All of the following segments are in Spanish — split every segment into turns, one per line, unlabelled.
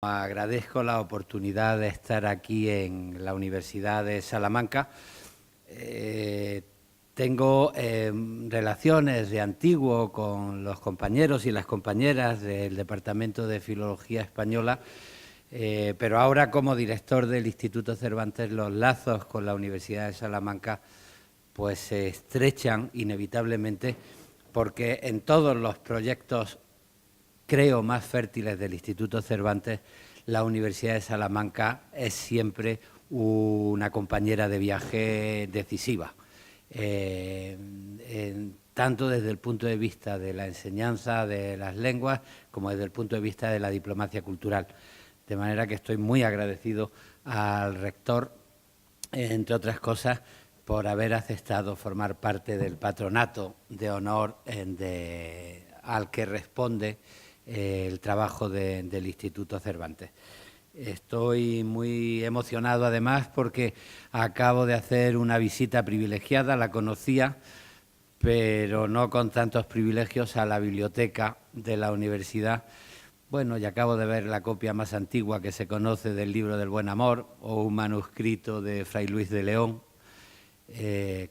Agradezco la oportunidad de estar aquí en la Universidad de Salamanca. Tengo relaciones de antiguo con los compañeros y las compañeras del Departamento de Filología Española, pero ahora como director del Instituto Cervantes los lazos con la Universidad de Salamanca pues se estrechan inevitablemente, porque en todos los proyectos creo más fértiles del Instituto Cervantes, la Universidad de Salamanca es siempre una compañera de viaje decisiva, tanto desde el punto de vista de la enseñanza de las lenguas como desde el punto de vista de la diplomacia cultural. De manera que estoy muy agradecido al rector, entre otras cosas, por haber aceptado formar parte del patronato de honor al que responde el trabajo del Instituto Cervantes. Estoy muy emocionado además porque acabo de hacer una visita privilegiada, la conocía, pero no con tantos privilegios, a la biblioteca de la universidad. Bueno, y acabo de ver la copia más antigua que se conoce del libro del Buen Amor, o un manuscrito de Fray Luis de León.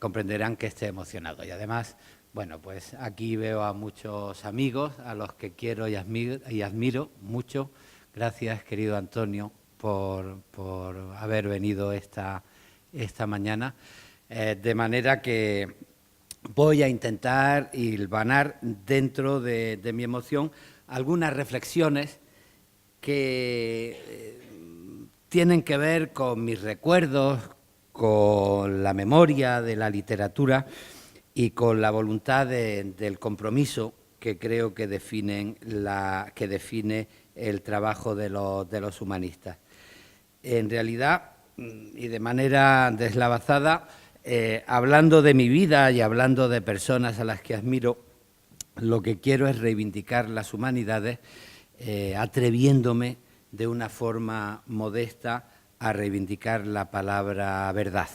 Comprenderán que esté emocionado. Y además, bueno, pues aquí veo a muchos amigos a los que quiero y admiro mucho. Gracias, querido Antonio, por haber venido esta mañana. De manera que voy a intentar hilvanar dentro de mi emoción algunas reflexiones que tienen que ver con mis recuerdos, con la memoria de la literatura y con la voluntad del compromiso que creo que define el trabajo de los humanistas. En realidad, y de manera deslavazada, hablando de mi vida y hablando de personas a las que admiro, lo que quiero es reivindicar las humanidades, atreviéndome de una forma modesta a reivindicar la palabra verdad.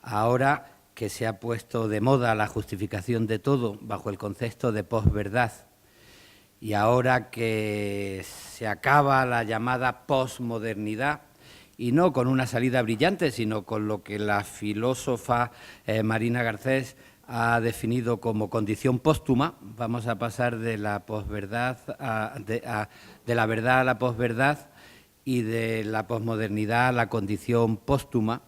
Ahora que se ha puesto de moda la justificación de todo bajo el concepto de posverdad, y ahora que se acaba la llamada posmodernidad, y no con una salida brillante, sino con lo que la filósofa Marina Garcés ha definido como condición póstuma, vamos a pasar de la posverdad de la verdad a la posverdad y de la posmodernidad a la condición póstuma.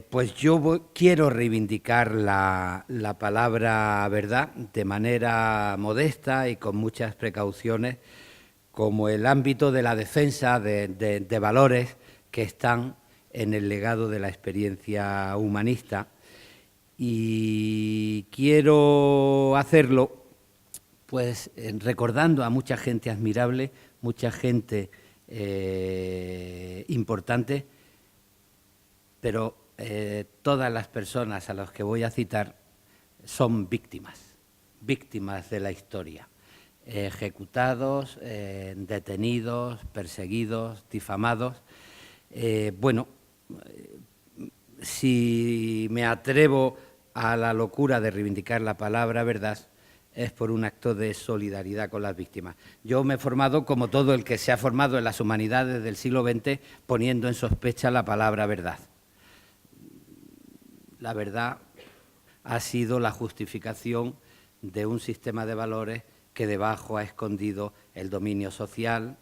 Pues yo quiero reivindicar la palabra verdad de manera modesta y con muchas precauciones, como el ámbito de la defensa de valores que están en el legado de la experiencia humanista. Y quiero hacerlo pues recordando a mucha gente admirable, mucha gente importante, pero todas las personas a las que voy a citar son víctimas de la historia, ejecutados, detenidos, perseguidos, difamados. Si me atrevo a la locura de reivindicar la palabra verdad, es por un acto de solidaridad con las víctimas. Yo me he formado como todo el que se ha formado en las humanidades del siglo XX, poniendo en sospecha la palabra verdad. La verdad ha sido la justificación de un sistema de valores que debajo ha escondido el dominio social,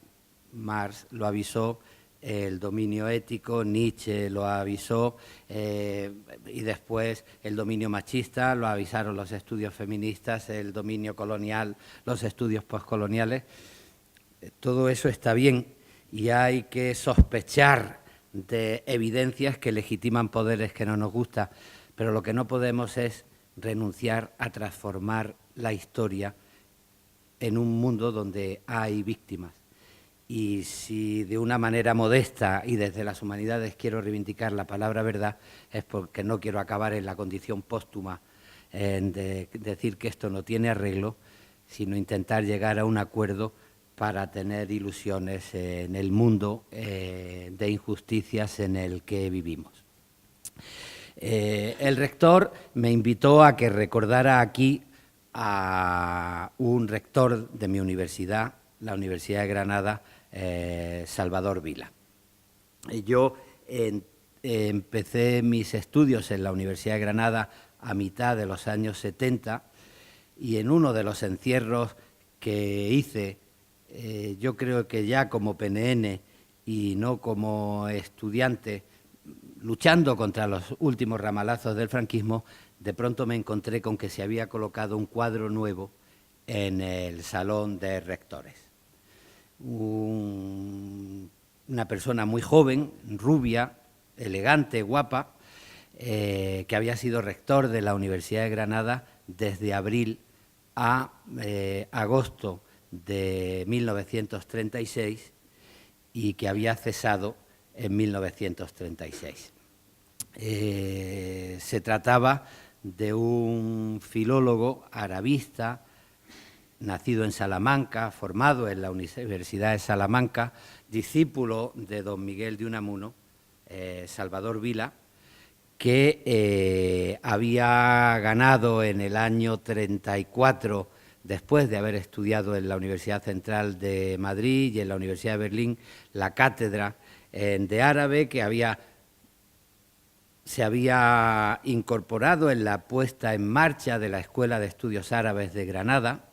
Marx lo avisó, el dominio ético, Nietzsche lo avisó, y después el dominio machista, lo avisaron los estudios feministas, el dominio colonial, los estudios postcoloniales. Todo eso está bien y hay que sospechar de evidencias que legitiman poderes que no nos gustan, pero lo que no podemos es renunciar a transformar la historia en un mundo donde hay víctimas. Y si de una manera modesta y desde las humanidades quiero reivindicar la palabra verdad, es porque no quiero acabar en la condición póstuma de decir que esto no tiene arreglo, sino intentar llegar a un acuerdo para tener ilusiones en el mundo de injusticias en el que vivimos. El rector me invitó a que recordara aquí a un rector de mi universidad, la Universidad de Granada, Salvador Vila. Yo empecé mis estudios en la Universidad de Granada a mitad de los años 70 y en uno de los encierros que hice, yo creo que ya como PNN y no como estudiante, luchando contra los últimos ramalazos del franquismo, de pronto me encontré con que se había colocado un cuadro nuevo en el salón de rectores. Una persona muy joven, rubia, elegante, guapa, que había sido rector de la Universidad de Granada desde abril a agosto de 1936 y que había cesado en 1936. Se trataba de un filólogo arabista, nacido en Salamanca, formado en la Universidad de Salamanca, discípulo de don Miguel de Unamuno, Salvador Vila, que había ganado en el año 34, después de haber estudiado en la Universidad Central de Madrid y en la Universidad de Berlín, la cátedra de árabe, que se había incorporado en la puesta en marcha de la Escuela de Estudios Árabes de Granada.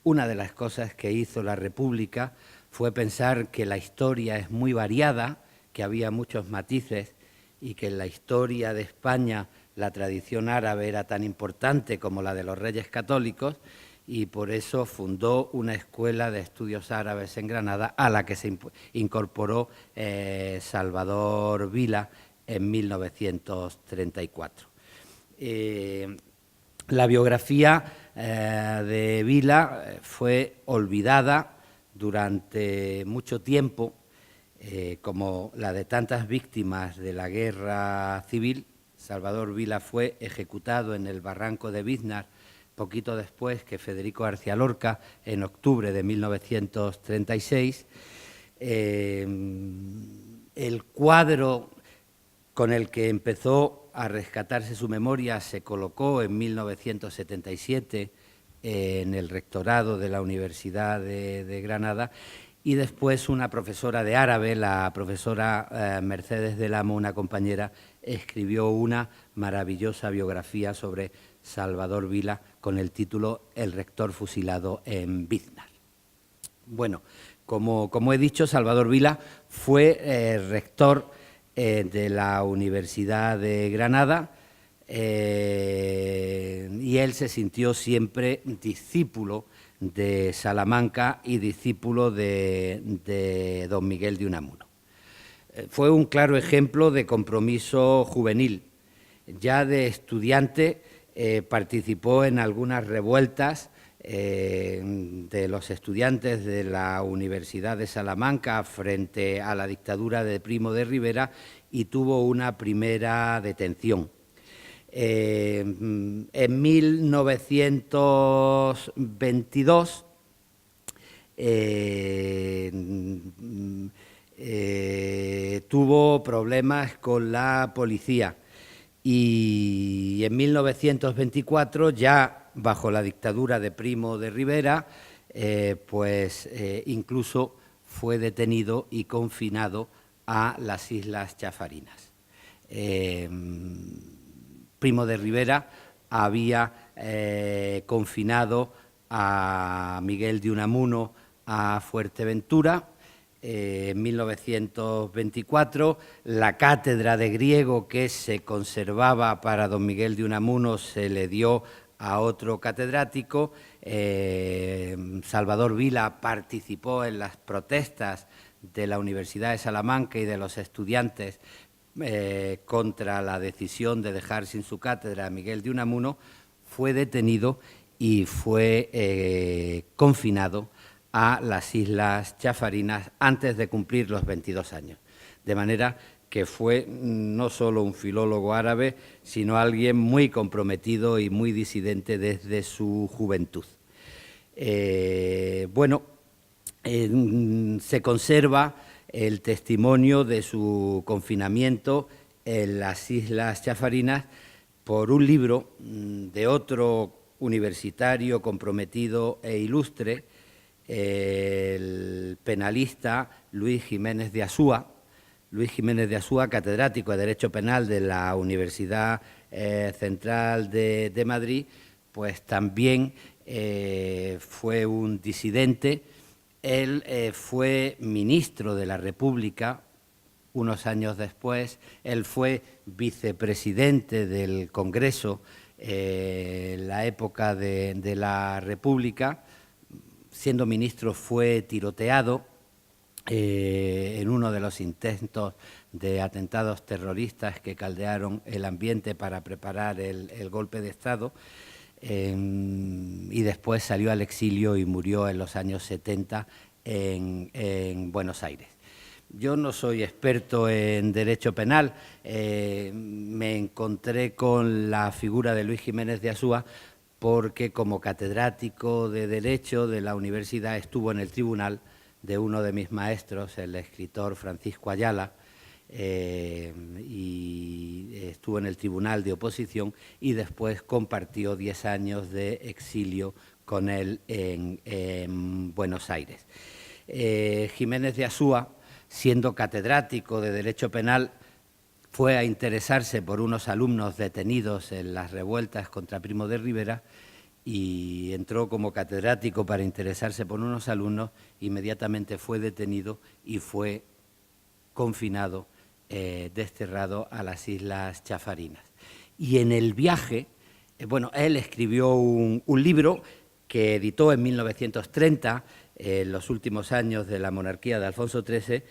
Una de las cosas que hizo la República fue pensar que la historia es muy variada, que había muchos matices y que en la historia de España la tradición árabe era tan importante como la de los Reyes Católicos, y por eso fundó una escuela de estudios árabes en Granada a la que se incorporó Salvador Vila en 1934. La biografía de Vila fue olvidada durante mucho tiempo, como la de tantas víctimas de la guerra civil. Salvador Vila fue ejecutado en el barranco de Biznar poquito después que Federico García Lorca, en octubre de 1936. El cuadro con el que empezó a rescatarse su memoria se colocó en 1977 en el rectorado de la Universidad de Granada, y después una profesora de árabe, la profesora Mercedes del Amo, una compañera, escribió una maravillosa biografía sobre Salvador Vila con el título El rector fusilado en Biznar. Bueno, como he dicho, Salvador Vila fue rector de la Universidad de Granada, y él se sintió siempre discípulo de Salamanca y discípulo de don Miguel de Unamuno. Fue un claro ejemplo de compromiso juvenil. Ya de estudiante participó en algunas revueltas de los estudiantes de la Universidad de Salamanca frente a la dictadura de Primo de Rivera, y tuvo una primera detención. En 1922 tuvo problemas con la policía, y en 1924, ya bajo la dictadura de Primo de Rivera, incluso fue detenido y confinado a las Islas Chafarinas. Primo de Rivera había confinado a Miguel de Unamuno a Fuerteventura. En 1924, la cátedra de griego que se conservaba para don Miguel de Unamuno se le dio a otro catedrático. Salvador Vila participó en las protestas de la Universidad de Salamanca y de los estudiantes contra la decisión de dejar sin su cátedra a Miguel de Unamuno. Fue detenido y fue confinado a las Islas Chafarinas antes de cumplir los 22 años. De manera que fue no solo un filólogo árabe, sino alguien muy comprometido y muy disidente desde su juventud. Se conserva el testimonio de su confinamiento en las Islas Chafarinas por un libro de otro universitario comprometido e ilustre, el penalista Luis Jiménez de Asúa. Luis Jiménez de Asúa, catedrático de Derecho Penal de la Universidad Central de Madrid, pues también fue un disidente. Él fue ministro de la República unos años después, él fue vicepresidente del Congreso en la época de la República. Siendo ministro fue tiroteado en uno de los intentos de atentados terroristas que caldearon el ambiente para preparar el golpe de Estado, y después salió al exilio y murió en los años 70 en Buenos Aires. Yo no soy experto en derecho penal, me encontré con la figura de Luis Jiménez de Asúa porque como catedrático de Derecho de la universidad estuvo en el tribunal de uno de mis maestros, el escritor Francisco Ayala, y estuvo en el tribunal de oposición y después compartió 10 años de exilio con él en Buenos Aires. Jiménez de Asúa, siendo catedrático de Derecho Penal, fue a interesarse por unos alumnos detenidos en las revueltas contra Primo de Rivera y entró como catedrático para interesarse por unos alumnos, inmediatamente fue detenido y fue confinado, desterrado a las Islas Chafarinas. Y en el viaje, bueno, él escribió un libro que editó en 1930, en los últimos años de la monarquía de Alfonso XIII,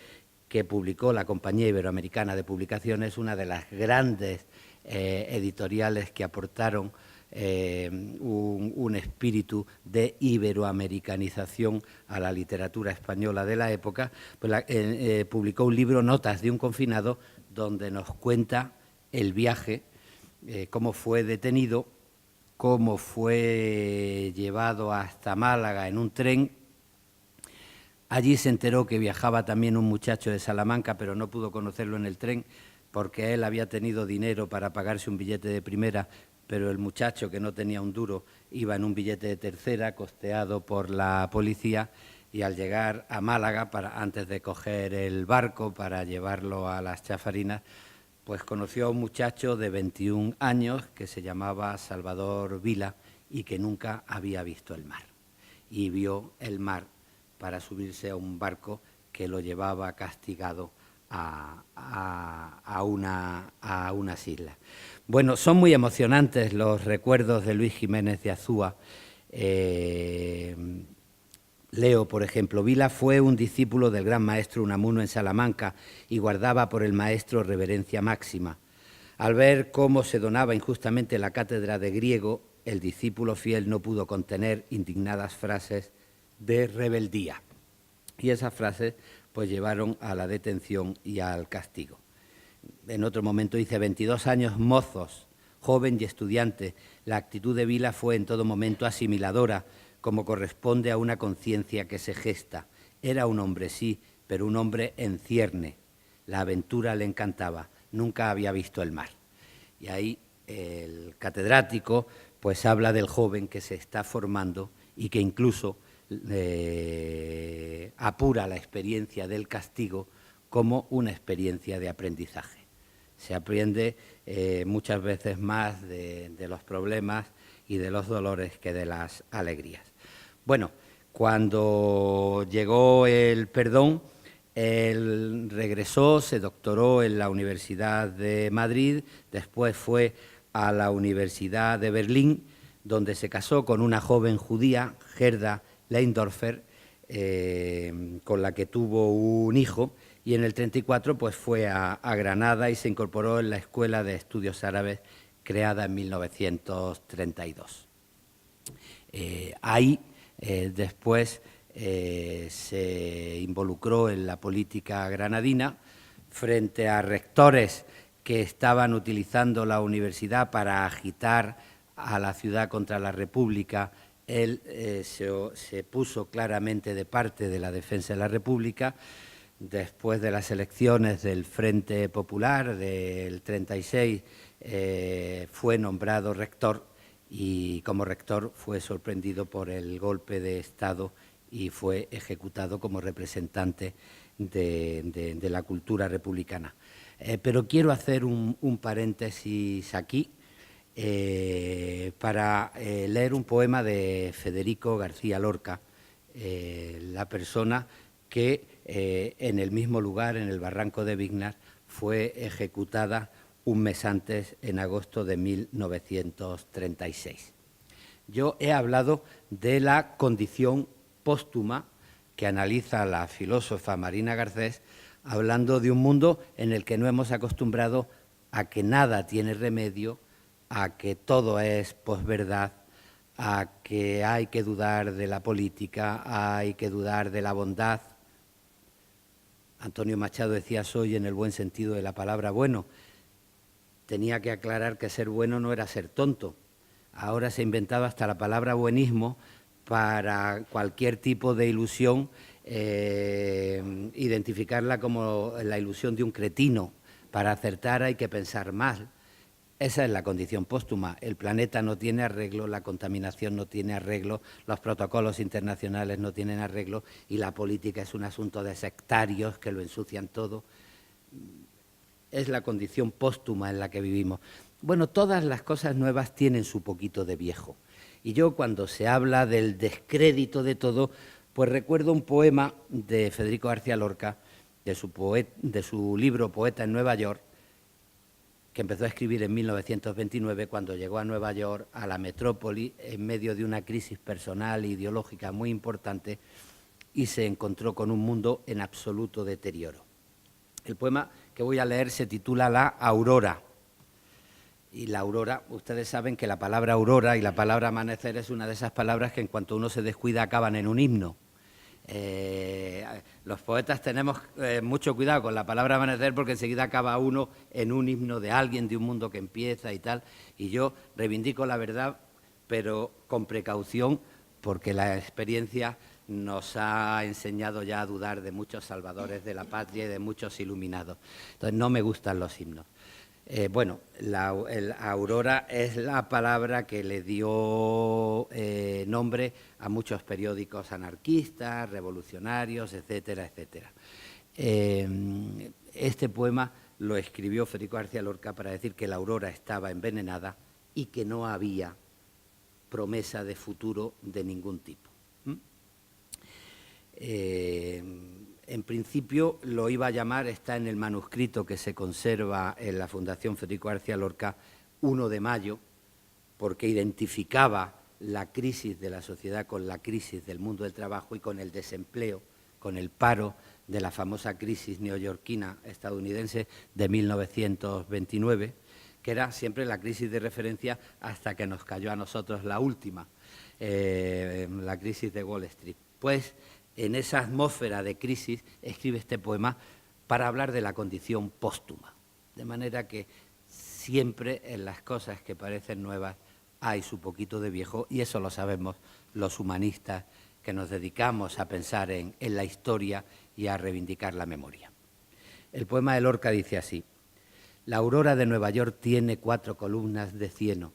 que publicó la Compañía Iberoamericana de Publicaciones, una de las grandes editoriales que aportaron un espíritu de iberoamericanización a la literatura española de la época. Pues publicó un libro, Notas de un confinado, donde nos cuenta el viaje, cómo fue detenido, cómo fue llevado hasta Málaga en un tren. Allí se enteró que viajaba también un muchacho de Salamanca, pero no pudo conocerlo en el tren porque él había tenido dinero para pagarse un billete de primera, pero el muchacho, que no tenía un duro, iba en un billete de tercera, costeado por la policía, y al llegar a Málaga, antes de coger el barco para llevarlo a las Chafarinas, pues conoció a un muchacho de 21 años que se llamaba Salvador Vila y que nunca había visto el mar. Y vio el mar para subirse a un barco que lo llevaba castigado a unas islas. Bueno, son muy emocionantes los recuerdos de Luis Jiménez de Azúa. Leo, por ejemplo, Vila fue un discípulo del gran maestro Unamuno en Salamanca y guardaba por el maestro reverencia máxima. Al ver cómo se donaba injustamente la cátedra de griego, el discípulo fiel no pudo contener indignadas frases de rebeldía. Y esas frases pues llevaron a la detención y al castigo. En otro momento dice, 22 años mozos, joven y estudiante, la actitud de Vila fue en todo momento asimiladora, como corresponde a una conciencia que se gesta. Era un hombre, sí, pero un hombre en cierne. La aventura le encantaba, nunca había visto el mar. Y ahí el catedrático pues habla del joven que se está formando y que incluso apura la experiencia del castigo como una experiencia de aprendizaje. Se aprende muchas veces más de los problemas y de los dolores que de las alegrías. Bueno, cuando llegó el perdón, él regresó, se doctoró en la Universidad de Madrid, después fue a la Universidad de Berlín, donde se casó con una joven judía, Gerda Leindorfer, con la que tuvo un hijo, y en el 34 pues fue a Granada y se incorporó en la Escuela de Estudios Árabes, creada en 1932. Ahí después se involucró en la política granadina frente a rectores que estaban utilizando la universidad para agitar a la ciudad contra la República. Él se puso claramente de parte de la defensa de la República. Después de las elecciones del Frente Popular del 36, fue nombrado rector y como rector fue sorprendido por el golpe de Estado y fue ejecutado como representante de la cultura republicana. Pero quiero hacer un paréntesis aquí para leer un poema de Federico García Lorca, la persona que en el mismo lugar, en el barranco de Vignar, fue ejecutada un mes antes, en agosto de 1936. Yo he hablado de la condición póstuma que analiza la filósofa Marina Garcés, hablando de un mundo en el que no hemos acostumbrado a que nada tiene remedio, a que todo es posverdad, a que hay que dudar de la política, hay que dudar de la bondad. Antonio Machado decía soy en el buen sentido de la palabra bueno. Tenía que aclarar que ser bueno no era ser tonto. Ahora se ha inventado hasta la palabra buenismo para cualquier tipo de ilusión, identificarla como la ilusión de un cretino. Para acertar hay que pensar mal. Esa es la condición póstuma. El planeta no tiene arreglo, la contaminación no tiene arreglo, los protocolos internacionales no tienen arreglo y la política es un asunto de sectarios que lo ensucian todo. Es la condición póstuma en la que vivimos. Bueno, todas las cosas nuevas tienen su poquito de viejo. Y yo, cuando se habla del descrédito de todo, pues recuerdo un poema de Federico García Lorca, de su libro Poeta en Nueva York, que empezó a escribir en 1929, cuando llegó a Nueva York, a la metrópoli, en medio de una crisis personal e ideológica muy importante, y se encontró con un mundo en absoluto deterioro. El poema que voy a leer se titula La Aurora. Y la aurora, ustedes saben que la palabra aurora y la palabra amanecer es una de esas palabras que en cuanto uno se descuida acaban en un himno. Los poetas tenemos mucho cuidado con la palabra amanecer porque enseguida acaba uno en un himno de alguien, de un mundo que empieza y tal. Y yo reivindico la verdad, pero con precaución, porque la experiencia nos ha enseñado ya a dudar de muchos salvadores de la patria y de muchos iluminados. Entonces no me gustan los himnos. Bueno, la aurora es la palabra que le dio nombre a muchos periódicos anarquistas, revolucionarios, etcétera, etcétera. Este poema lo escribió Federico García Lorca para decir que la aurora estaba envenenada y que no había promesa de futuro de ningún tipo. En principio lo iba a llamar, está en el manuscrito que se conserva en la Fundación Federico García Lorca, 1 de mayo, porque identificaba la crisis de la sociedad con la crisis del mundo del trabajo y con el desempleo, con el paro de la famosa crisis neoyorquina estadounidense de 1929, que era siempre la crisis de referencia hasta que nos cayó a nosotros la última, la crisis de Wall Street. Pues en esa atmósfera de crisis escribe este poema para hablar de la condición póstuma. De manera que siempre en las cosas que parecen nuevas hay su poquito de viejo, y eso lo sabemos los humanistas que nos dedicamos a pensar en la historia y a reivindicar la memoria. El poema de Lorca dice así: la aurora de Nueva York tiene 4 columnas de cieno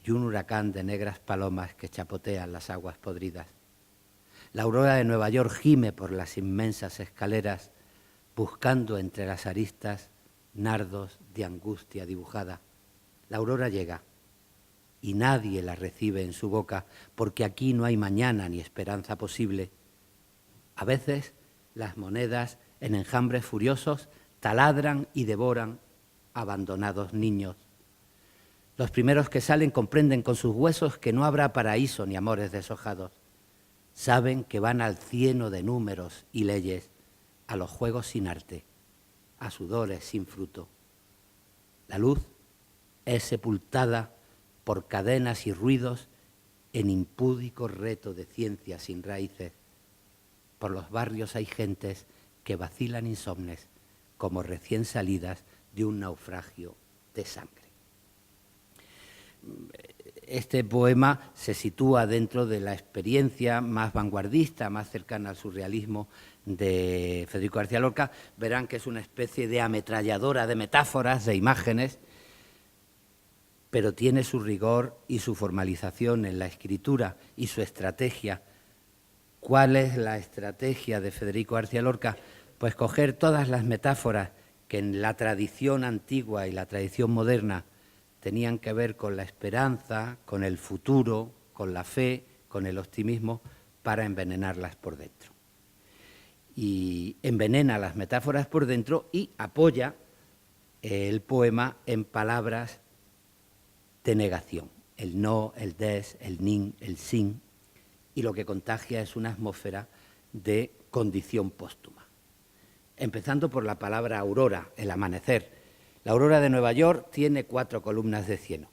y un huracán de negras palomas que chapotean las aguas podridas. La aurora de Nueva York gime por las inmensas escaleras, buscando entre las aristas nardos de angustia dibujada. La aurora llega y nadie la recibe en su boca, porque aquí no hay mañana ni esperanza posible. A veces las monedas en enjambres furiosos taladran y devoran abandonados niños. Los primeros que salen comprenden con sus huesos que no habrá paraíso ni amores deshojados. Saben que van al cieno de números y leyes, a los juegos sin arte, a sudores sin fruto. La luz es sepultada por cadenas y ruidos en impúdico reto de ciencia sin raíces. Por los barrios hay gentes que vacilan insomnes como recién salidas de un naufragio de sangre. Este poema se sitúa dentro de la experiencia más vanguardista, más cercana al surrealismo de Federico García Lorca. Verán que es una especie de ametralladora de metáforas, de imágenes, pero tiene su rigor y su formalización en la escritura y su estrategia ¿Cuál es la estrategia de Federico García Lorca? Pues coger todas las metáforas que en la tradición antigua y la tradición moderna tenían que ver con la esperanza, con el futuro, con la fe, con el optimismo, para envenenarlas por dentro. Y envenena las metáforas por dentro y apoya el poema en palabras de negación, el no, el des, el nin, el sin, y lo que contagia es una atmósfera de condición póstuma. Empezando por la palabra aurora, el amanecer. La aurora de Nueva York tiene 4 columnas de cieno.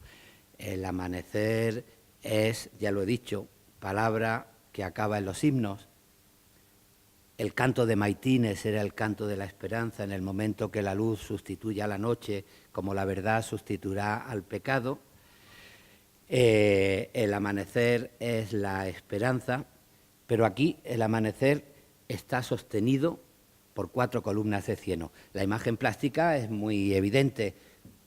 El amanecer es, ya lo he dicho, palabra que acaba en los himnos. El canto de Maitines era el canto de la esperanza en el momento que la luz sustituye a la noche, como la verdad sustituirá al pecado. El amanecer es la esperanza, pero aquí el amanecer está sostenido por 4 columnas de cieno. La imagen plástica es muy evidente.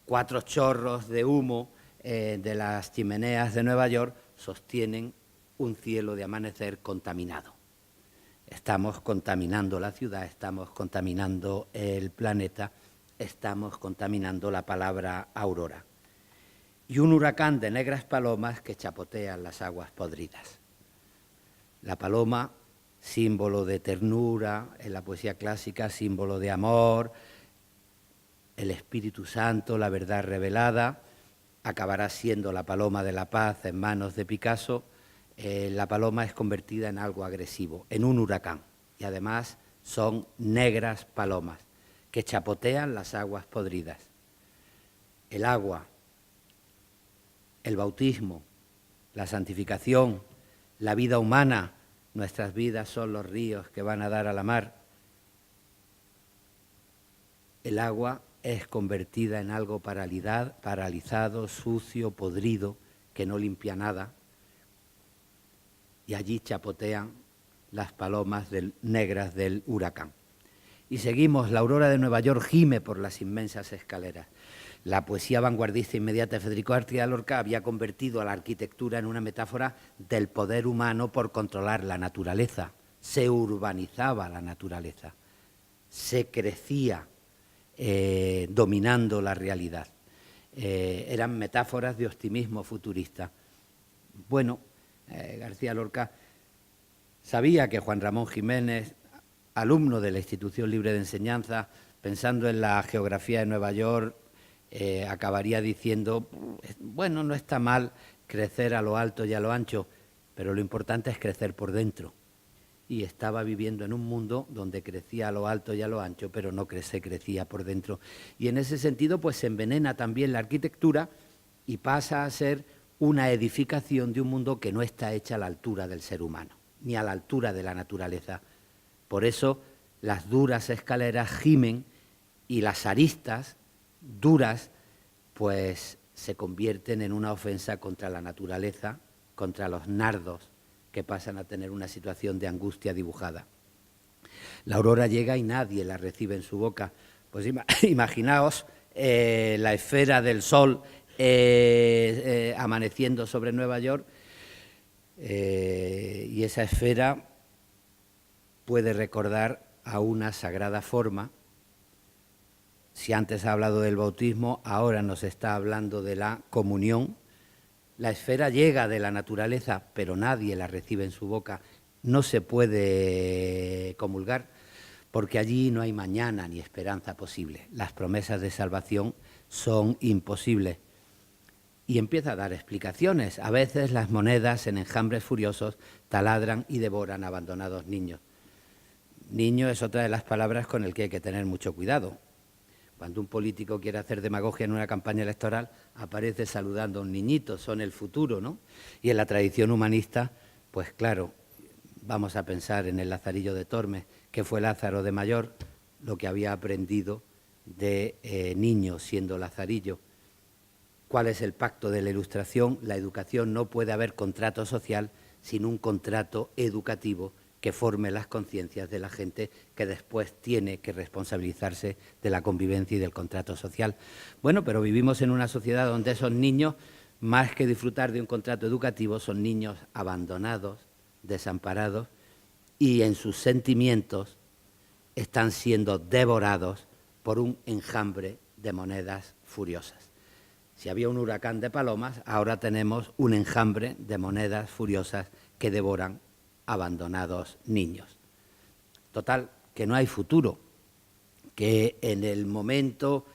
4 chorros de humo de las chimeneas de Nueva York sostienen un cielo de amanecer contaminado. Estamos contaminando la ciudad, estamos contaminando el planeta, estamos contaminando la palabra aurora. Y un huracán de negras palomas que chapotean las aguas podridas. La paloma, símbolo de ternura, en la poesía clásica, símbolo de amor, el Espíritu Santo, la verdad revelada, acabará siendo la paloma de la paz en manos de Picasso. La paloma es convertida en algo agresivo, en un huracán, y además son negras palomas que chapotean las aguas podridas. El agua, el bautismo, la santificación, la vida humana, nuestras vidas son los ríos que van a dar a la mar. El agua es convertida en algo paralizado, sucio, podrido, que no limpia nada. Y allí chapotean las palomas negras del huracán. Y seguimos, la aurora de Nueva York gime por las inmensas escaleras. La poesía vanguardista inmediata de Federico García Lorca había convertido a la arquitectura en una metáfora del poder humano por controlar la naturaleza. Se urbanizaba la naturaleza, se crecía dominando la realidad. Eran metáforas de optimismo futurista. Bueno, García Lorca sabía que Juan Ramón Jiménez, alumno de la Institución Libre de Enseñanza, pensando en la geografía de Nueva York, acabaría diciendo, bueno, no está mal crecer a lo alto y a lo ancho, pero lo importante es crecer por dentro. Y estaba viviendo en un mundo donde crecía a lo alto y a lo ancho, pero no crecía por dentro. Y en ese sentido, pues se envenena también la arquitectura y pasa a ser una edificación de un mundo que no está hecha a la altura del ser humano, ni a la altura de la naturaleza. Por eso las duras escaleras gimen y las aristas duras pues se convierten en una ofensa contra la naturaleza, contra los nardos que pasan a tener una situación de angustia dibujada. La aurora llega y nadie la recibe en su boca. Pues imaginaos la esfera del sol amaneciendo sobre Nueva York, y esa esfera puede recordar a una sagrada forma. Si antes ha hablado del bautismo, ahora nos está hablando de la comunión. La esfera llega de la naturaleza, pero nadie la recibe en su boca. No se puede comulgar, porque allí no hay mañana ni esperanza posible. Las promesas de salvación son imposibles. Y empieza a dar explicaciones. A veces las monedas en enjambres furiosos taladran y devoran abandonados niños. Niño es otra de las palabras con el que hay que tener mucho cuidado. Cuando un político quiere hacer demagogia en una campaña electoral, aparece saludando a un niñito, son el futuro, ¿no? Y en la tradición humanista, pues claro, vamos a pensar en el Lazarillo de Tormes, que fue Lázaro de mayor, lo que había aprendido de niño siendo Lazarillo. ¿Cuál es el pacto de la Ilustración? La educación no puede haber contrato social sin un contrato educativo que forme las conciencias de la gente que después tiene que responsabilizarse de la convivencia y del contrato social. Bueno, pero vivimos en una sociedad donde esos niños, más que disfrutar de un contrato educativo, son niños abandonados, desamparados, y en sus sentimientos están siendo devorados por un enjambre de monedas furiosas. Si había un huracán de palomas, ahora tenemos un enjambre de monedas furiosas que devoran abandonados niños. Total, que no hay futuro, que en el momento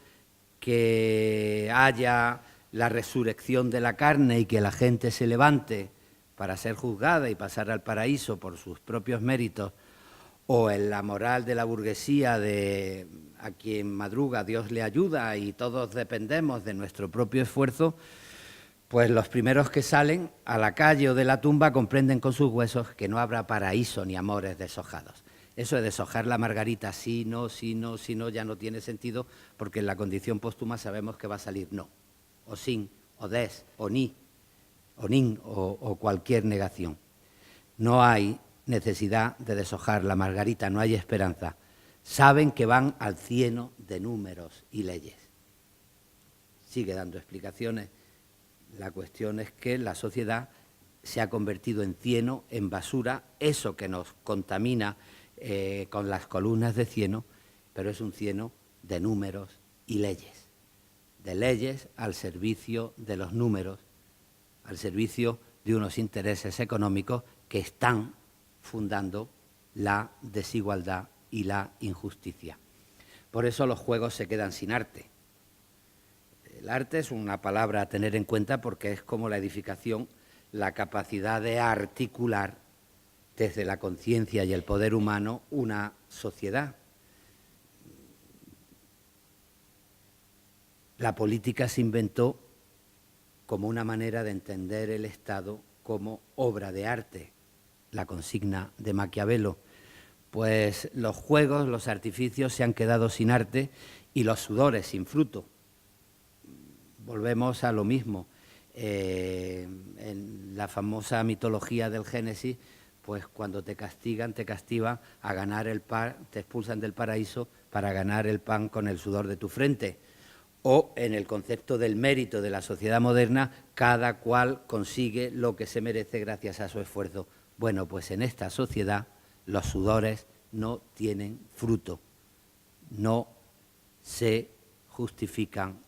que haya la resurrección de la carne y que la gente se levante para ser juzgada y pasar al paraíso por sus propios méritos, o en la moral de la burguesía de a quien madruga Dios le ayuda y todos dependemos de nuestro propio esfuerzo, pues los primeros que salen a la calle o de la tumba comprenden con sus huesos que no habrá paraíso ni amores deshojados. Eso de deshojar la margarita, sí, no, ya no tiene sentido, porque en la condición póstuma sabemos que va a salir no, o sin, o des, o ni, o nin, o cualquier negación. No hay necesidad de deshojar la margarita, no hay esperanza. Saben que van al cieno de números y leyes. Sigue dando explicaciones. La cuestión es que la sociedad se ha convertido en cieno, en basura, eso que nos contamina con las columnas de cieno, pero es un cieno de números y leyes. De leyes al servicio de los números, al servicio de unos intereses económicos que están fundando la desigualdad y la injusticia. Por eso los juegos se quedan sin arte. El arte es una palabra a tener en cuenta porque es como la edificación, la capacidad de articular desde la conciencia y el poder humano una sociedad. La política se inventó como una manera de entender el Estado como obra de arte, la consigna de Maquiavelo. Pues los juegos, los artificios se han quedado sin arte y los sudores sin fruto. Volvemos a lo mismo. En la famosa mitología del Génesis, pues cuando te castigan a ganar el pan, te expulsan del paraíso para ganar el pan con el sudor de tu frente. O en el concepto del mérito de la sociedad moderna, cada cual consigue lo que se merece gracias a su esfuerzo. Bueno, pues en esta sociedad los sudores no tienen fruto, no se justifican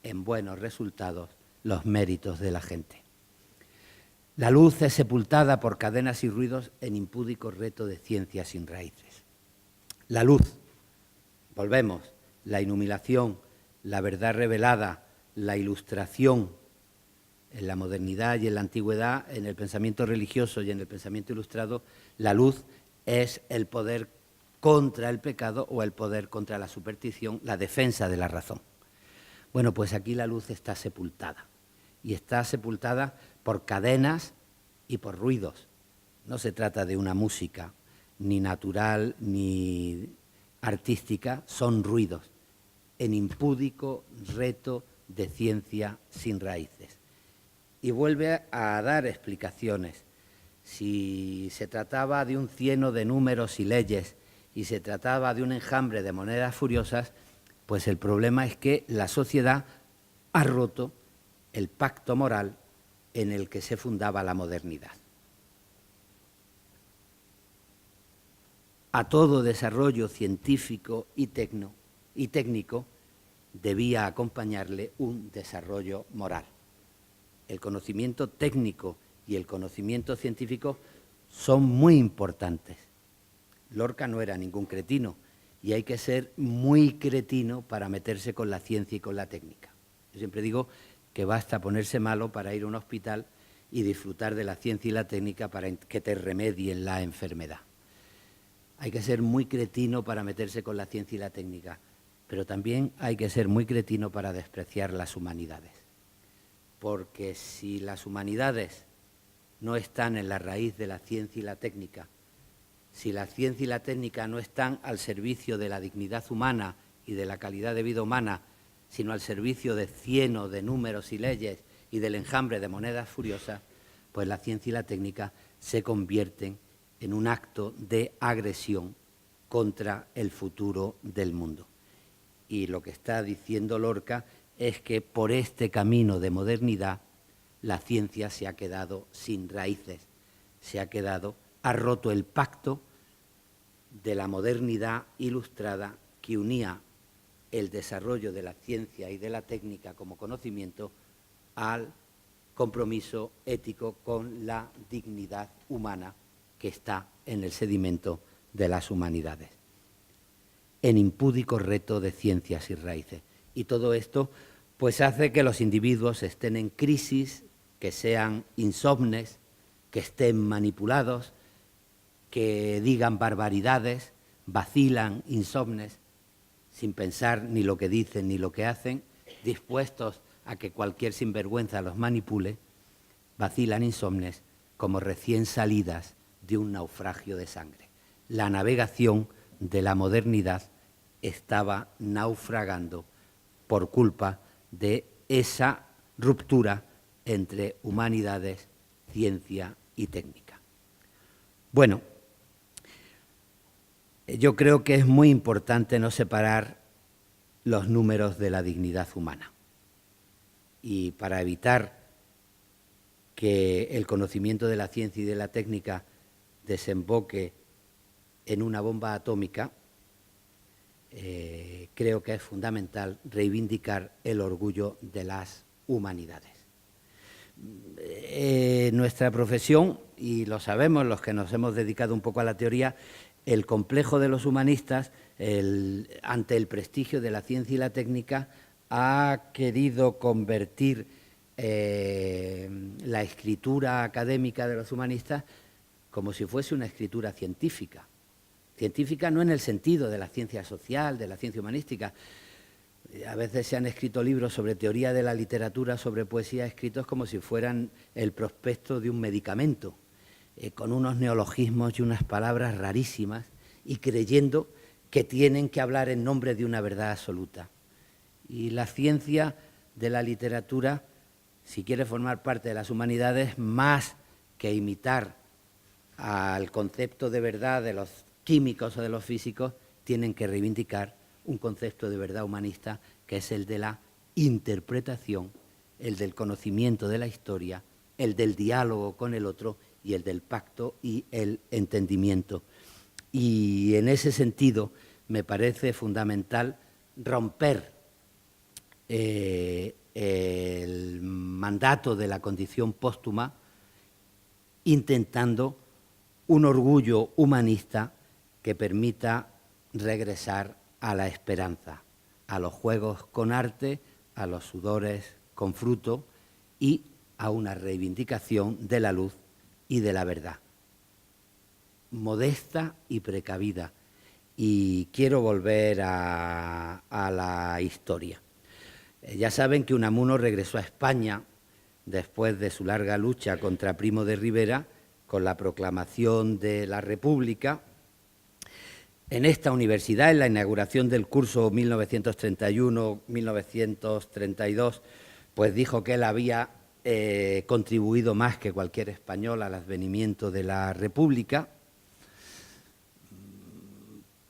en buenos resultados los méritos de la gente. La luz es sepultada por cadenas y ruidos en impúdico reto de ciencia sin raíces. La luz, volvemos, la iluminación, la verdad revelada, la ilustración, en la modernidad y en la antigüedad, en el pensamiento religioso y en el pensamiento ilustrado, la luz es el poder contra el pecado o el poder contra la superstición, la defensa de la razón. Bueno, pues aquí la luz está sepultada, y está sepultada por cadenas y por ruidos. No se trata de una música ni natural ni artística, son ruidos, en impúdico reto de ciencia sin raíces. Y vuelve a dar explicaciones. Si se trataba de un cieno de números y leyes y se trataba de un enjambre de monedas furiosas, pues el problema es que la sociedad ha roto el pacto moral en el que se fundaba la modernidad. A todo desarrollo científico y técnico debía acompañarle un desarrollo moral. El conocimiento técnico y el conocimiento científico son muy importantes. Lorca no era ningún cretino y hay que ser muy cretino para meterse con la ciencia y con la técnica. Yo siempre digo que basta ponerse malo para ir a un hospital y disfrutar de la ciencia y la técnica para que te remedien la enfermedad. Hay que ser muy cretino para meterse con la ciencia y la técnica, pero también hay que ser muy cretino para despreciar las humanidades. Porque si las humanidades no están en la raíz de la ciencia y la técnica, si la ciencia y la técnica no están al servicio de la dignidad humana y de la calidad de vida humana, sino al servicio de cieno de números y leyes y del enjambre de monedas furiosas, pues la ciencia y la técnica se convierten en un acto de agresión contra el futuro del mundo. Y lo que está diciendo Lorca es que por este camino de modernidad la ciencia se ha quedado sin raíces, se ha quedado ha roto el pacto de la modernidad ilustrada que unía el desarrollo de la ciencia y de la técnica como conocimiento al compromiso ético con la dignidad humana que está en el sedimento de las humanidades, en impúdico reto de ciencias y raíces. Y todo esto pues hace que los individuos estén en crisis, que sean insomnes, que estén manipulados, que digan barbaridades, vacilan, insomnes, sin pensar ni lo que dicen ni lo que hacen, dispuestos a que cualquier sinvergüenza los manipule, vacilan insomnes como recién salidas de un naufragio de sangre. La navegación de la modernidad estaba naufragando por culpa de esa ruptura entre humanidades, ciencia y técnica. Bueno, yo creo que es muy importante no separar los números de la dignidad humana. Y para evitar que el conocimiento de la ciencia y de la técnica desemboque en una bomba atómica, creo que es fundamental reivindicar el orgullo de las humanidades. Nuestra profesión, y lo sabemos los que nos hemos dedicado un poco a la teoría, el complejo de los humanistas, ante el prestigio de la ciencia y la técnica, ha querido convertir la escritura académica de los humanistas como si fuese una escritura científica. Científica no en el sentido de la ciencia social, de la ciencia humanística. A veces se han escrito libros sobre teoría de la literatura, sobre poesía, escritos como si fueran el prospecto de un medicamento, con unos neologismos y unas palabras rarísimas, y creyendo que tienen que hablar en nombre de una verdad absoluta. Y la ciencia de la literatura, si quiere formar parte de las humanidades, más que imitar al concepto de verdad de los químicos o de los físicos, tienen que reivindicar un concepto de verdad humanista, que es el de la interpretación, el del conocimiento de la historia, el del diálogo con el otro y el del pacto y el entendimiento. Y en ese sentido me parece fundamental romper el mandato de la condición póstuma, intentando un orgullo humanista que permita regresar a la esperanza, a los juegos con arte, a los sudores con fruto y a una reivindicación de la luz y de la verdad, modesta y precavida. Y quiero volver a la historia. Ya saben que Unamuno regresó a España después de su larga lucha contra Primo de Rivera con la proclamación de la República. En esta universidad, en la inauguración del curso 1931-1932, pues dijo que él había contribuido más que cualquier español al advenimiento de la República.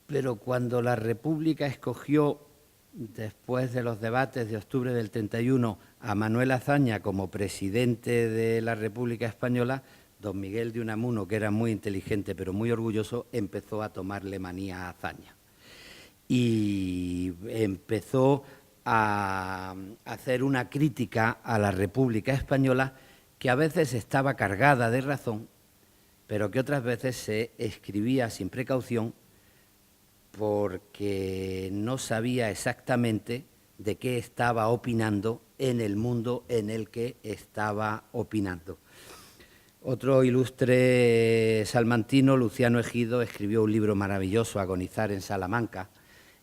Pero cuando la República escogió, después de los debates de octubre del 31, a Manuel Azaña como presidente de la República Española, don Miguel de Unamuno, que era muy inteligente pero muy orgulloso, empezó a tomarle manía a Azaña. Y empezó a hacer una crítica a la República Española que a veces estaba cargada de razón, pero que otras veces se escribía sin precaución porque no sabía exactamente de qué estaba opinando en el mundo en el que estaba opinando. Otro ilustre salmantino, Luciano Egido, escribió un libro maravilloso, Agonizar en Salamanca,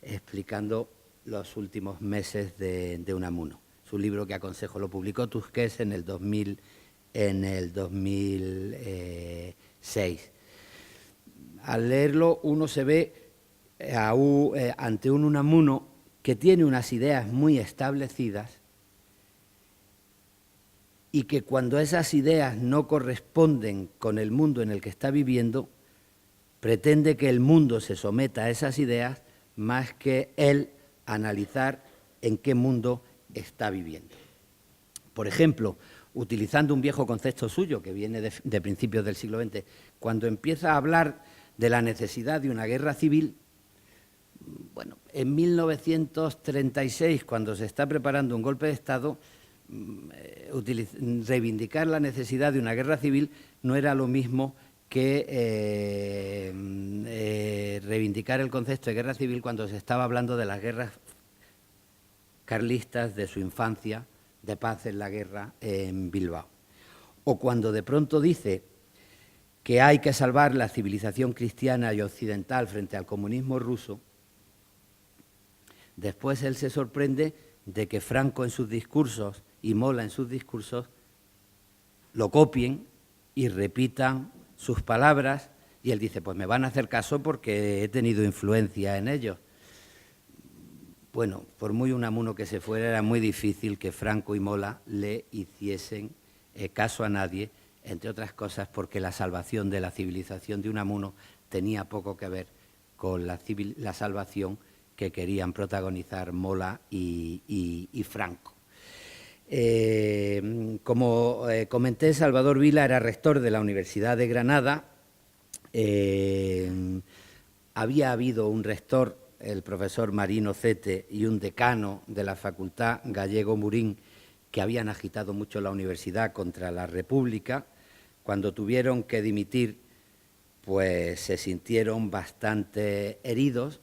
explicando los últimos meses de Unamuno. Es un libro que aconsejo, lo publicó Tusquets en el 2006. Al leerlo uno se ve ante un Unamuno que tiene unas ideas muy establecidas y que cuando esas ideas no corresponden con el mundo en el que está viviendo, pretende que el mundo se someta a esas ideas más que él analizar en qué mundo está viviendo. Por ejemplo, utilizando un viejo concepto suyo que viene de principios del siglo XX, Cuando empieza a hablar de la necesidad de una guerra civil, bueno, en 1936, cuando se está preparando un golpe de Estado, reivindicar la necesidad de una guerra civil no era lo mismo que reivindicar el concepto de guerra civil cuando se estaba hablando de las guerras carlistas de su infancia, de paz en la guerra en Bilbao. O cuando de pronto dice que hay que salvar la civilización cristiana y occidental frente al comunismo ruso, después él se sorprende de que Franco en sus discursos y Mola en sus discursos lo copien y repitan sus palabras, y él dice, pues me van a hacer caso porque he tenido influencia en ellos. Bueno, por muy Unamuno que se fuera, era muy difícil que Franco y Mola le hiciesen caso a nadie, entre otras cosas porque la salvación de la civilización de Unamuno tenía poco que ver con la salvación que querían protagonizar Mola y Franco. Como comenté, Salvador Vila era rector de la Universidad de Granada. Había habido un rector, el profesor Marino Cete, y un decano de la Facultad, Gallego Murín, que habían agitado mucho la universidad contra la República. Cuando tuvieron que dimitir, pues se sintieron bastante heridos.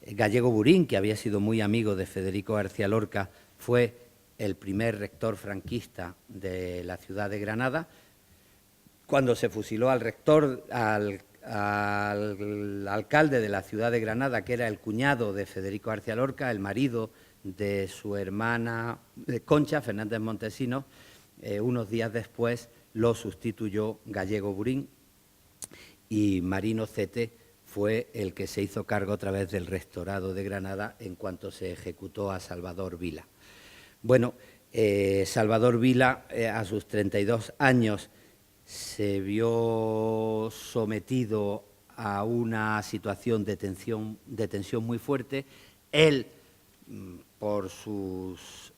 Gallego Burín, que había sido muy amigo de Federico García Lorca, fue el primer rector franquista de la ciudad de Granada. Cuando se fusiló al rector, al alcalde de la ciudad de Granada, que era el cuñado de Federico García Lorca, el marido de su hermana Concha, Fernández Montesinos, unos días después lo sustituyó Gallego Burín, y Marino Cete fue el que se hizo cargo a través del rectorado de Granada en cuanto se ejecutó a Salvador Vila. Bueno, Salvador Vila, a sus 32 años, se vio sometido a una situación de tensión muy fuerte. Él, por sus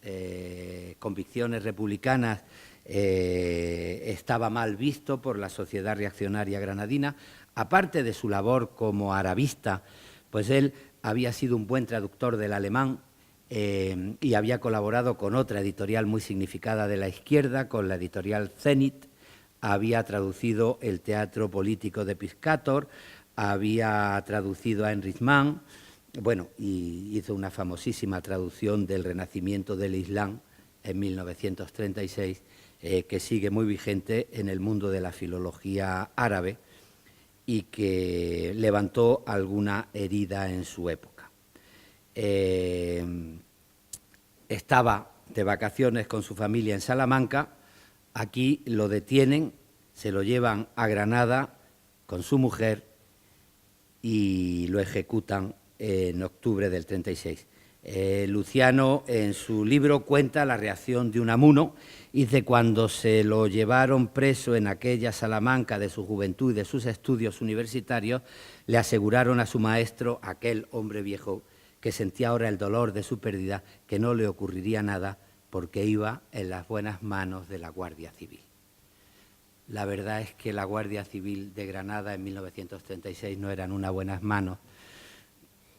convicciones republicanas, estaba mal visto por la sociedad reaccionaria granadina. Aparte de su labor como arabista, pues él había sido un buen traductor del alemán y había colaborado con otra editorial muy significada de la izquierda, con la editorial Zenit. Había traducido el teatro político de Piscator, había traducido a Heinrich Mann, bueno, y hizo una famosísima traducción del Renacimiento del Islam en 1936, que sigue muy vigente en el mundo de la filología árabe y que levantó alguna herida en su época. Estaba de vacaciones con su familia en Salamanca. Aquí lo detienen, se lo llevan a Granada con su mujer y lo ejecutan en octubre del 36. Luciano en su libro cuenta la reacción de Unamuno. Dice, cuando se lo llevaron preso en aquella Salamanca de su juventud y de sus estudios universitarios, le aseguraron a su maestro, aquel hombre viejo, que sentía ahora el dolor de su pérdida, que no le ocurriría nada porque iba en las buenas manos de la Guardia Civil. La verdad es que la Guardia Civil de Granada en 1936 no eran unas buenas manos,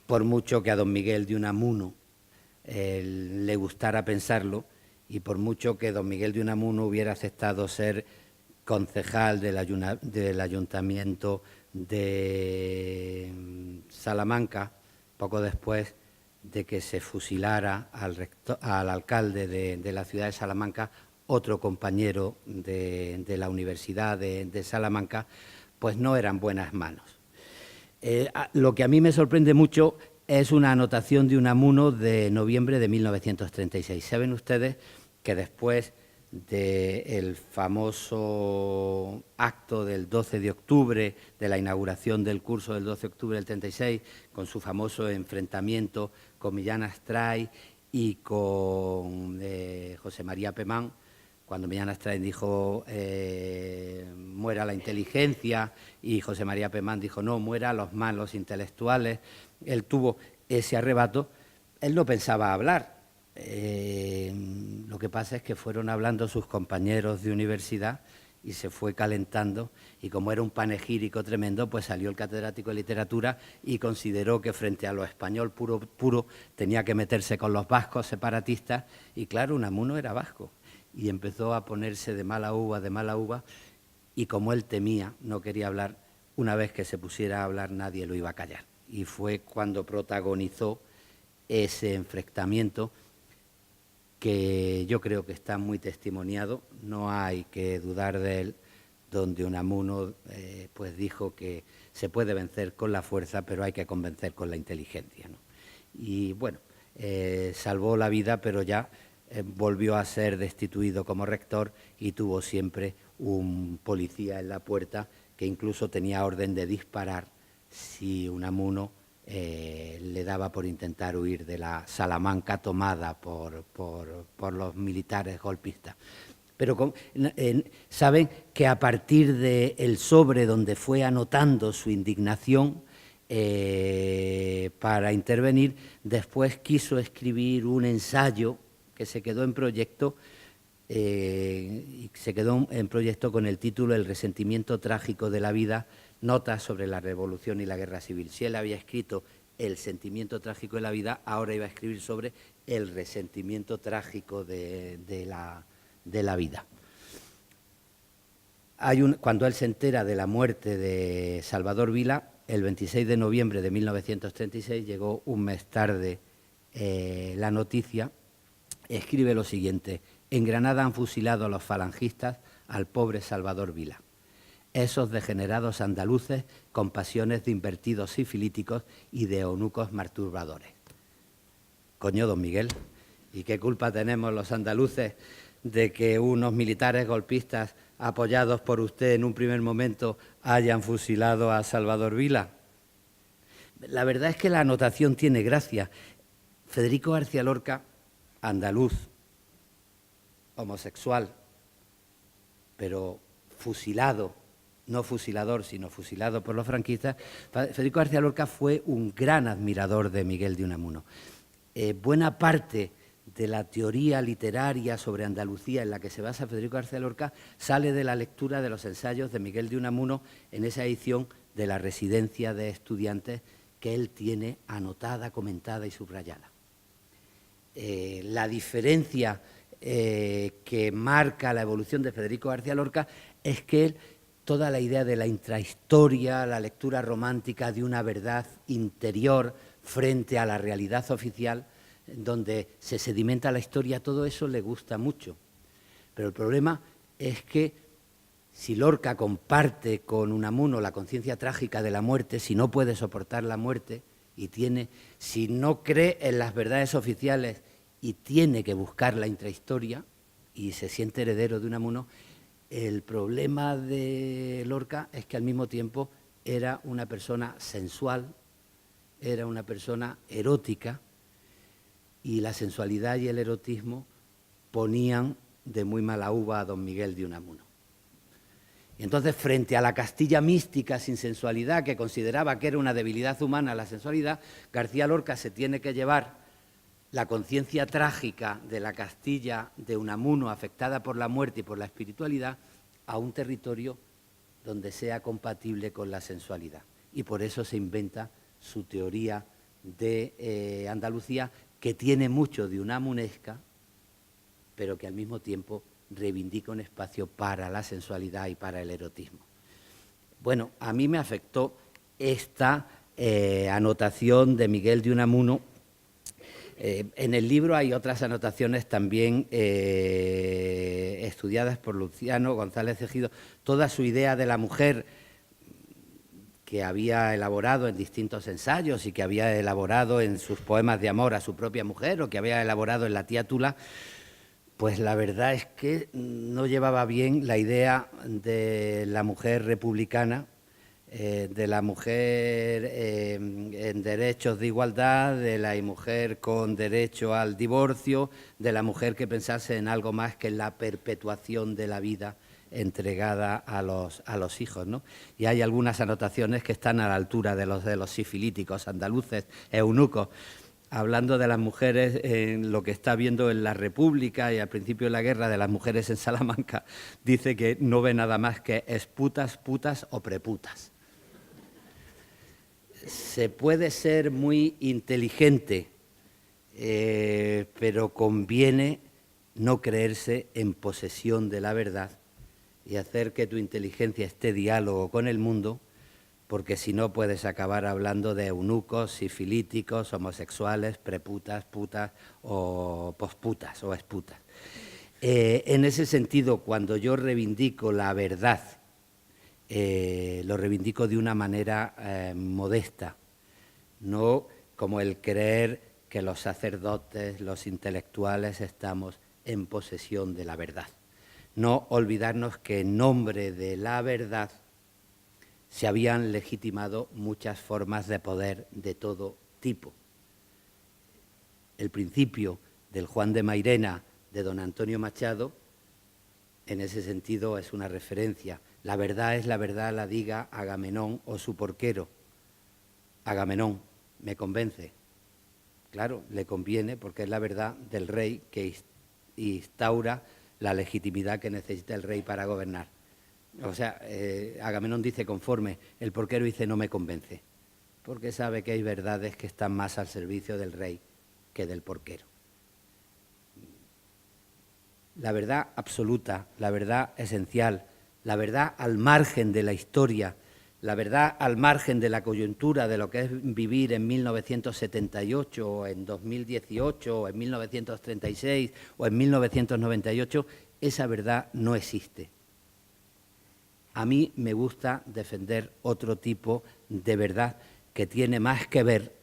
por mucho que a don Miguel de Unamuno le gustara pensarlo y por mucho que don Miguel de Unamuno hubiera aceptado ser concejal del Ayuntamiento de Salamanca, poco después de que se fusilara al alcalde de la ciudad de Salamanca, otro compañero de la Universidad de Salamanca, pues no eran buenas manos. Lo que a mí me sorprende mucho es una anotación de Unamuno de noviembre de 1936. Saben ustedes que después del famoso acto del 12 de octubre, de la inauguración del curso del 12 de octubre del 36, con su famoso enfrentamiento con Millán Astray y con José María Pemán, cuando Millán Astray dijo muera la inteligencia y José María Pemán dijo no, muera los malos intelectuales, él tuvo ese arrebato, él no pensaba hablar. Lo que pasa es que fueron hablando sus compañeros de universidad y se fue calentando, y como era un panegírico tremendo, pues salió el catedrático de literatura y consideró que frente a lo español puro tenía que meterse con los vascos separatistas, y claro, Unamuno era vasco, y empezó a ponerse de mala uva, y como él temía, no quería hablar, una vez que se pusiera a hablar nadie lo iba a callar. Y fue cuando protagonizó ese enfrentamiento que yo creo que está muy testimoniado, no hay que dudar de él, donde Unamuno pues dijo que se puede vencer con la fuerza, pero hay que convencer con la inteligencia, ¿no? Y bueno, salvó la vida, pero ya volvió a ser destituido como rector y tuvo siempre un policía en la puerta que incluso tenía orden de disparar si Unamuno le daba por intentar huir de la Salamanca tomada por los militares golpistas. Pero saben que a partir del sobre donde fue anotando su indignación para intervenir, después quiso escribir un ensayo que se quedó en proyecto, con el título El resentimiento trágico de la vida, notas sobre la revolución y la guerra civil. Si él había escrito el sentimiento trágico de la vida, ahora iba a escribir sobre el resentimiento trágico de la vida. Cuando él se entera de la muerte de Salvador Vila, el 26 de noviembre de 1936, llegó un mes tarde la noticia, escribe lo siguiente: en Granada han fusilado a los falangistas al pobre Salvador Vila. Esos degenerados andaluces con pasiones de invertidos sifilíticos y de eunucos masturbadores. Coño, don Miguel, ¿y qué culpa tenemos los andaluces de que unos militares golpistas apoyados por usted en un primer momento hayan fusilado a Salvador Vila? La verdad es que la anotación tiene gracia. Federico García Lorca, andaluz, homosexual, pero fusilado, no fusilador, sino fusilado por los franquistas. Federico García Lorca fue un gran admirador de Miguel de Unamuno. Buena parte de la teoría literaria sobre Andalucía en la que se basa Federico García Lorca sale de la lectura de los ensayos de Miguel de Unamuno en esa edición de la Residencia de Estudiantes que él tiene anotada, comentada y subrayada. La diferencia que marca la evolución de Federico García Lorca es que él, toda la idea de la intrahistoria, la lectura romántica de una verdad interior frente a la realidad oficial, donde se sedimenta la historia, todo eso le gusta mucho. Pero el problema es que si Lorca comparte con Unamuno la conciencia trágica de la muerte, si no puede soportar la muerte si no cree en las verdades oficiales y tiene que buscar la intrahistoria y se siente heredero de Unamuno, el problema de Lorca es que al mismo tiempo era una persona sensual, era una persona erótica, y la sensualidad y el erotismo ponían de muy mala uva a don Miguel de Unamuno. Y entonces, frente a la Castilla mística sin sensualidad, que consideraba que era una debilidad humana la sensualidad, García Lorca se tiene que llevar la conciencia trágica de la Castilla de Unamuno, afectada por la muerte y por la espiritualidad, a un territorio donde sea compatible con la sensualidad. Y por eso se inventa su teoría de Andalucía, que tiene mucho de unamunesca, pero que al mismo tiempo reivindica un espacio para la sensualidad y para el erotismo. Bueno, a mí me afectó esta anotación de Miguel de Unamuno. En el libro hay otras anotaciones también estudiadas por Luciano González Ejido. Toda su idea de la mujer que había elaborado en distintos ensayos y que había elaborado en sus poemas de amor a su propia mujer o que había elaborado en La tía Tula, pues la verdad es que no llevaba bien la idea de la mujer republicana, de la mujer en derechos de igualdad, de la mujer con derecho al divorcio, de la mujer que pensase en algo más que en la perpetuación de la vida entregada a los hijos, ¿no? Y hay algunas anotaciones que están a la altura de los sifilíticos andaluces, eunucos. hablando de las mujeres en lo que está viendo en la República y al principio de la guerra de las mujeres en Salamanca, dice que no ve nada más que esputas, putas o preputas. Se puede ser muy inteligente, pero conviene no creerse en posesión de la verdad y hacer que tu inteligencia esté diálogo con el mundo, porque si no puedes acabar hablando de eunucos, sifilíticos, homosexuales, preputas, putas o posputas o esputas. En ese sentido, cuando yo reivindico la verdad, lo reivindico de una manera modesta, no como el creer que los sacerdotes, los intelectuales estamos en posesión de la verdad. No olvidarnos que en nombre de la verdad se habían legitimado muchas formas de poder de todo tipo. El principio del Juan de Mairena de don Antonio Machado, en ese sentido, es una referencia. La verdad es la verdad, la diga Agamenón o su porquero. Agamenón, me convence. Claro, le conviene porque es la verdad del rey que instaura la legitimidad que necesita el rey para gobernar. O sea, Agamenón dice conforme, el porquero dice no me convence, porque sabe que hay verdades que están más al servicio del rey que del porquero. La verdad absoluta, la verdad esencial, la verdad al margen de la historia, la verdad al margen de la coyuntura de lo que es vivir en 1978 o en 2018 o en 1936 o en 1998, esa verdad no existe. A mí me gusta defender otro tipo de verdad que tiene más que ver,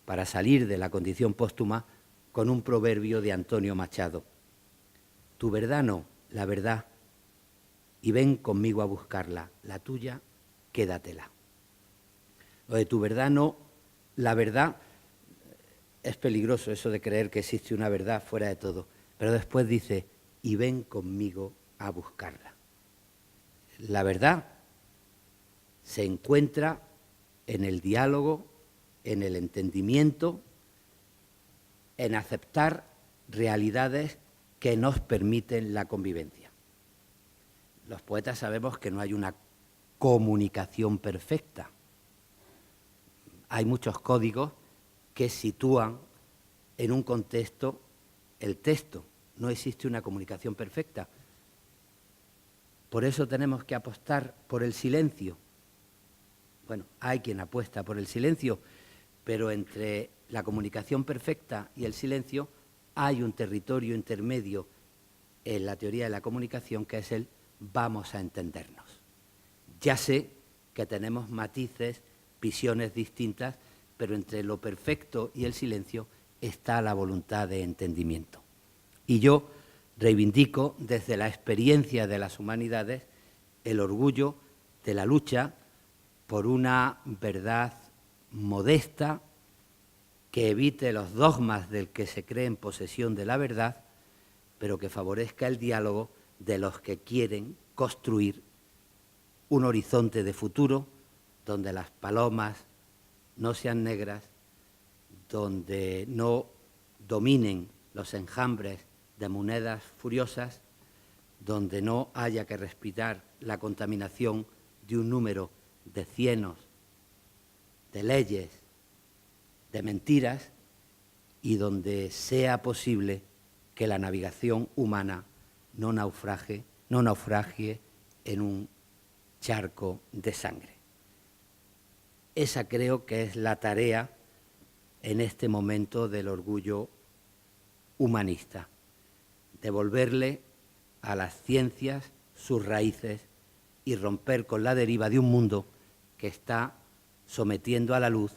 para salir de la condición póstuma, con un proverbio de Antonio Machado. Tu verdad no, la verdad, y ven conmigo a buscarla, la tuya, quédatela. Lo de tu verdad no, la verdad, es peligroso eso de creer que existe una verdad fuera de todo, pero después dice, y ven conmigo a buscarla. La verdad se encuentra en el diálogo, en el entendimiento, en aceptar realidades que nos permiten la convivencia. Los poetas sabemos que no hay una comunicación perfecta. Hay muchos códigos que sitúan en un contexto el texto. No existe una comunicación perfecta. Por eso tenemos que apostar por el silencio. Bueno, hay quien apuesta por el silencio, pero entre la comunicación perfecta y el silencio hay un territorio intermedio en la teoría de la comunicación que es el vamos a entendernos. Ya sé que tenemos matices, visiones distintas, pero entre lo perfecto y el silencio está la voluntad de entendimiento. Y yo reivindico desde la experiencia de las humanidades el orgullo de la lucha por una verdad modesta que evite los dogmas del que se cree en posesión de la verdad, pero que favorezca el diálogo de los que quieren construir un horizonte de futuro donde las palomas no sean negras, donde no dominen los enjambres de monedas furiosas, donde no haya que respirar la contaminación de un número de cienos, de leyes, de mentiras, y donde sea posible que la navegación humana no naufragie en un charco de sangre. Esa creo que es la tarea en este momento del orgullo humanista, devolverle a las ciencias sus raíces y romper con la deriva de un mundo que está sometiendo a la luz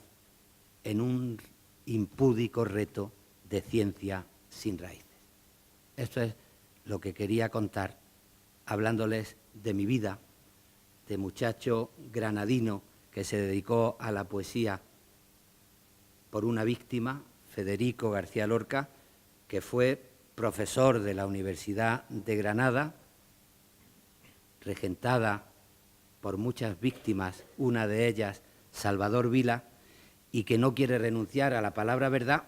en un impúdico reto de ciencia sin raíces. Esto es lo que quería contar, hablándoles de mi vida, de muchacho granadino que se dedicó a la poesía por una víctima, Federico García Lorca, que fue profesor de la Universidad de Granada, regentada por muchas víctimas, una de ellas Salvador Vila, y que no quiere renunciar a la palabra verdad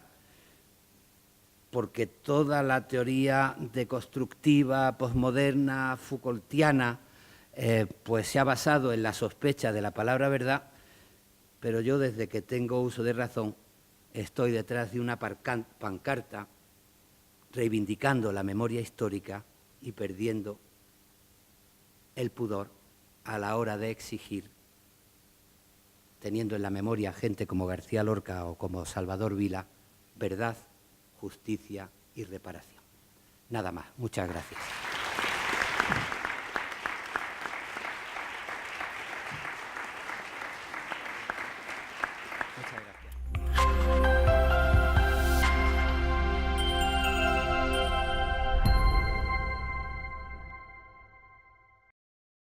porque toda la teoría deconstructiva, posmoderna, Foucaultiana, pues se ha basado en la sospecha de la palabra verdad, pero yo desde que tengo uso de razón estoy detrás de una pancarta reivindicando la memoria histórica y perdiendo el pudor a la hora de exigir, teniendo en la memoria gente como García Lorca o como Salvador Vila, verdad, justicia y reparación. Nada más. Muchas gracias.